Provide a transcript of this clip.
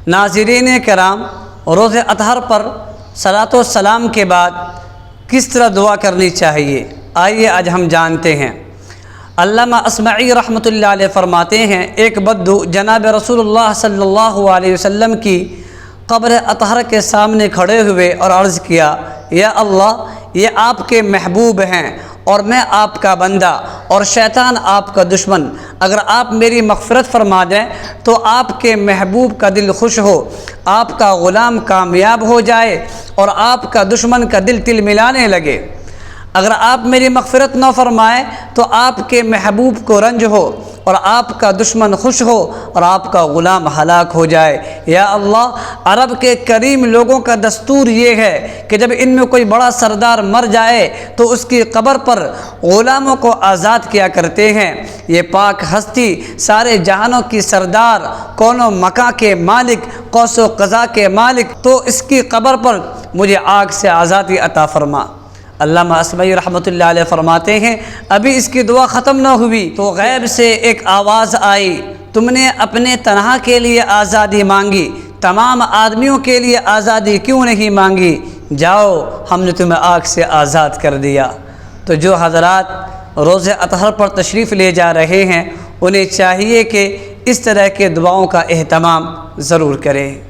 ناظرین کرام، روز اطہر پر صلاۃ و سلام کے بعد کس طرح دعا کرنی چاہیے، آئیے آج ہم جانتے ہیں۔ علامہ اصمعی رحمۃ اللہ علیہ فرماتے ہیں، ایک بدو جناب رسول اللہ صلی اللہ علیہ وسلم کی قبر اطہر کے سامنے کھڑے ہوئے اور عرض کیا، یا اللہ، یہ آپ کے محبوب ہیں اور میں آپ کا بندہ اور شیطان آپ کا دشمن، اگر آپ میری مغفرت فرما دیں تو آپ کے محبوب کا دل خوش ہو، آپ کا غلام کامیاب ہو جائے اور آپ کا دشمن کا دل تلملانے لگے۔ اگر آپ میری مغفرت نہ فرمائیں تو آپ کے محبوب کو رنج ہو اور آپ کا دشمن خوش ہو اور آپ کا غلام ہلاک ہو جائے۔ یا اللہ، عرب کے کریم لوگوں کا دستور یہ ہے کہ جب ان میں کوئی بڑا سردار مر جائے تو اس کی قبر پر غلاموں کو آزاد کیا کرتے ہیں۔ یہ پاک ہستی سارے جہانوں کی سردار، کون و مکاں کے مالک، قوس و قزح کے مالک، تو اس کی قبر پر مجھے آگ سے آزادی عطا فرما۔ علامہ اصمعی رحمۃ اللہ علیہ فرماتے ہیں، ابھی اس کی دعا ختم نہ ہوئی تو غیب سے ایک آواز آئی، تم نے اپنے تنہا کے لیے آزادی مانگی، تمام آدمیوں کے لیے آزادی کیوں نہیں مانگی؟ جاؤ، ہم نے تمہیں آگ سے آزاد کر دیا۔ تو جو حضرات روز اطہر پر تشریف لے جا رہے ہیں، انہیں چاہیے کہ اس طرح کے دعاؤں کا اہتمام ضرور کریں۔